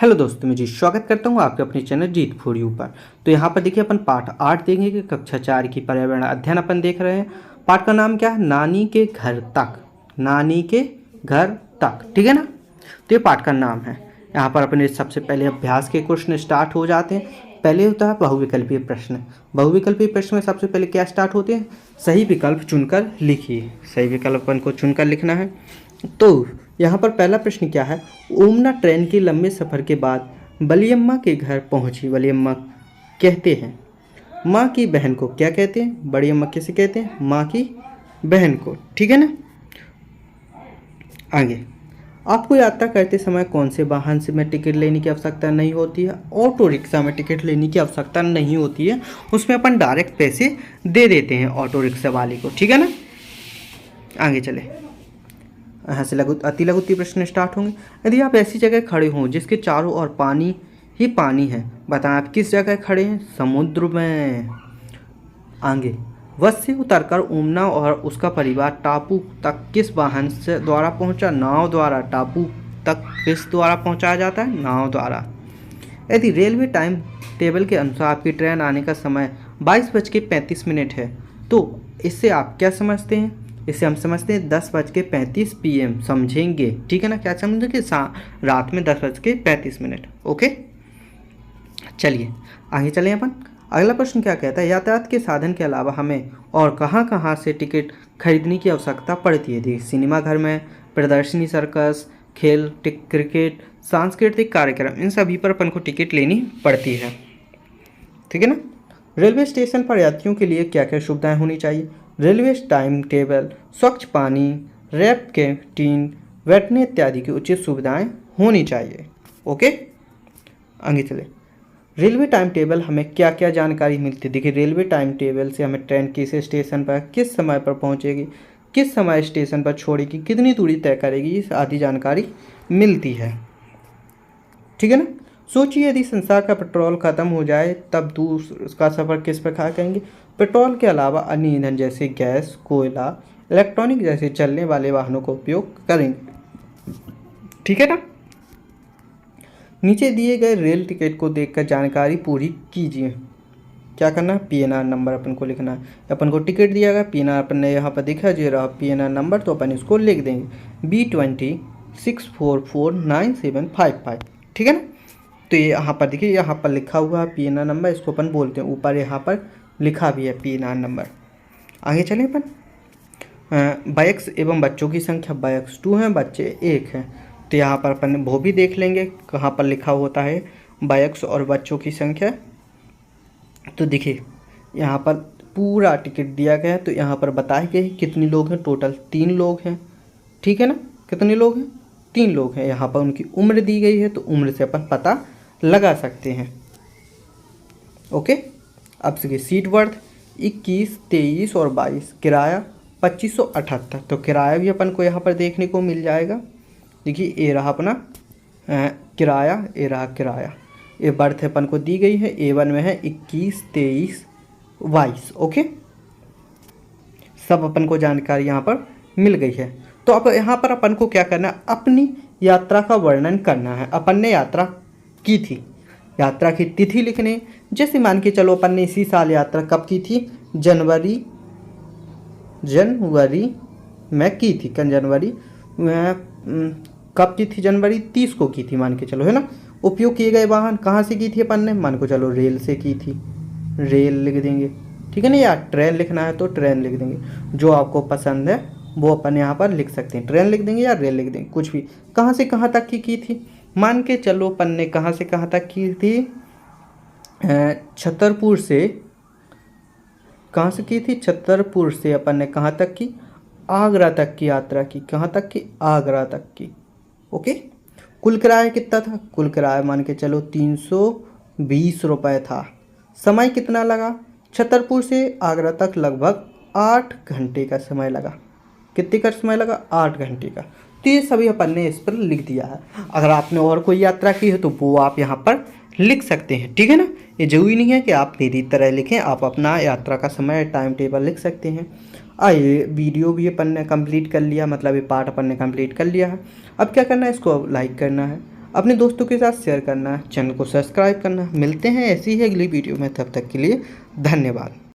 Hello दोस्तों, मैं जी स्वागत करता हूँ आपके अपने चैनल जीत फॉर यू पर। तो यहाँ पर देखिए अपन पाठ 8 देखेंगे कि कक्षा 4 की पर्यावरण अध्ययन अपन देख रहे हैं। पाठ का नाम क्या है? नानी के घर तक। नानी के घर तक, ठीक है ना। तो ये पाठ का नाम है। यहाँ पर अपने सबसे पहले अभ्यास के क्वेश्चन स्टार्ट हो जाते हैं। पहले होता है बहुविकल्पीय प्रश्न। बहुविकल्पीय प्रश्न में सबसे पहले क्या स्टार्ट होते हैं? सही विकल्प चुनकर लिखिए। सही विकल्प अपन को चुनकर लिखना है। तो यहाँ पर पहला प्रश्न क्या है? ओमना ट्रेन के लंबे सफ़र के बाद बलियम्मा के घर पहुंची। बलियम्मा कहते हैं माँ की बहन को। क्या कहते हैं? बड़ी अम्मा किसे कहते हैं? माँ की बहन को, ठीक है ना। आगे, आपको यात्रा करते समय कौन से वाहन से में टिकट लेने की आवश्यकता नहीं होती है? ऑटो रिक्शा में टिकट लेने की आवश्यकता नहीं होती है, उसमें अपन डायरेक्ट पैसे दे देते हैं ऑटो रिक्शा वाले को, ठीक है ना। आगे चले, यहाँ से अति लघुत्तरीय प्रश्न स्टार्ट होंगे। यदि आप ऐसी जगह खड़े हों जिसके चारों ओर पानी ही पानी है, बताएं आप किस जगह खड़े हैं? समुद्र में। आगे, बस से उतरकर ओमना और उसका परिवार टापू तक किस वाहन से द्वारा पहुंचा? नाव द्वारा। टापू तक किस द्वारा पहुंचाया जाता है? नाव द्वारा। यदि रेलवे टाइम टेबल के अनुसार आपकी ट्रेन आने का समय 22:35 है, तो इससे आप क्या समझते हैं? इसे हम समझते हैं 10:35 PM समझेंगे, ठीक है ना। क्या समझेंगे? रात में 10:35। ओके, चलिए आगे चलें अपन। अगला प्रश्न क्या कहता है? यातायात के साधन के अलावा हमें और कहाँ कहाँ से टिकट खरीदने की आवश्यकता पड़ती है? देखिए, सिनेमा घर में, प्रदर्शनी, सर्कस, खेल, क्रिकेट, सांस्कृतिक कार्यक्रम, इन सभी पर अपन को टिकट लेनी पड़ती है, ठीक है ना। रेलवे स्टेशन पर यात्रियों के लिए क्या क्या सुविधाएं होनी चाहिए? रेलवे टाइम टेबल, स्वच्छ पानी, रैप कैंटीन, बैठने इत्यादि की उचित सुविधाएं होनी चाहिए। ओके, आगे चले। रेलवे टाइम टेबल हमें क्या क्या जानकारी मिलती है? देखिए, रेलवे टाइम टेबल से हमें ट्रेन किस स्टेशन पर किस समय पर पहुंचेगी, किस समय स्टेशन पर छोड़ेगी, कितनी दूरी तय करेगी, इस आदि जानकारी मिलती है, ठीक है ना। सोचिए, यदि संसार का पेट्रोल खत्म हो जाए तब दूर का सफ़र किस प्रकार करेंगे? पेट्रोल के अलावा अन्य ईंधन जैसे गैस, कोयला, इलेक्ट्रॉनिक जैसे चलने वाले वाहनों का उपयोग करेंगे, ठीक है ना। नीचे दिए गए रेल टिकट को देखकर जानकारी पूरी कीजिए। क्या करना है? PNR नंबर अपन को लिखना है। अपन को टिकट दिया गया, PNR अपन ने यहाँ पर दिखा जो रहा PNR नंबर, तो अपन इसको लिख देंगे B20644975, ठीक है ना। तो ये यहाँ पर देखिए, यहाँ पर लिखा हुआ है PNR नंबर, इसको अपन बोलते हैं। ऊपर यहाँ पर लिखा भी है PNR नंबर। आगे चलें अपन। वयस्क एवं बच्चों की संख्या, वयस्क 2 हैं, बच्चे 1 हैं। तो यहाँ पर अपन वो भी देख लेंगे कहाँ पर लिखा होता है वयस्क और बच्चों की संख्या। तो देखिए, यहाँ पर पूरा टिकट दिया गया है, तो यहाँ पर बताए गए कितने लोग हैं। टोटल 3 लोग हैं, ठीक है ना। कितने लोग हैं? 3 लोग हैं। यहाँ पर उनकी उम्र दी गई है, तो उम्र से अपन पता लगा सकते हैं। ओके, अब से सीट वर्थ 21, 23 और 22, किराया 2578। तो किराया भी अपन को यहाँ पर देखने को मिल जाएगा। देखिए, ये रहा अपना किराया, ये रहा किराया। ये बर्थ अपन को दी गई है। A1 में है 21, 23, 22। ओके, सब अपन को जानकारी यहाँ पर मिल गई है। तो अब यहाँ पर अपन को क्या करना है? अपनी यात्रा का वर्णन करना है। अपन ने यात्रा की थी, यात्रा की तिथि लिखने। जैसे मान के चलो अपन ने इसी साल यात्रा कब की थी? जनवरी में की थी। जनवरी में कब की थी? जनवरी 30 को की थी, मान के चलो, है ना। उपयोग किए गए वाहन कहाँ से की थी अपन ने? मान को चलो रेल से की थी, रेल लिख देंगे, ठीक है ना। या ट्रेन लिखना है तो ट्रेन लिख देंगे। जो आपको पसंद है वो अपन यहाँ पर लिख सकते हैं। ट्रेन लिख देंगे या रेल लिख देंगे, कुछ भी। कहाँ से कहाँ तक की थी? मान के चलो अपन ने कहाँ से कहाँ तक की थी? छतरपुर से, कहाँ से की थी? छतरपुर से अपन ने कहाँ तक की? आगरा तक की यात्रा की। कहाँ तक की? आगरा तक की। ओके, कुल किराया कितना था? कुल किराया मान के चलो 320 रुपये था। समय कितना लगा? छतरपुर से आगरा तक लगभग 8 घंटे का समय लगा। कितने का समय लगा? 8 घंटे का। तो ये सभी अपन ने इस पर लिख दिया है। अगर आपने और कोई यात्रा की है तो वो आप यहाँ पर लिख सकते हैं, ठीक है ना। ये जरूरी नहीं है कि आप मेरी तरह लिखें, आप अपना यात्रा का समय, टाइम टेबल लिख सकते हैं। आइए, वीडियो भी अपन ने कंप्लीट कर लिया, मतलब ये पार्ट अपन ने कंप्लीट कर लिया है। अब क्या करना है? इसको लाइक करना है। अपने दोस्तों के साथ शेयर करना, चैनल को सब्सक्राइब करना। मिलते हैं ऐसी ही अगली वीडियो में, तब तक के लिए धन्यवाद।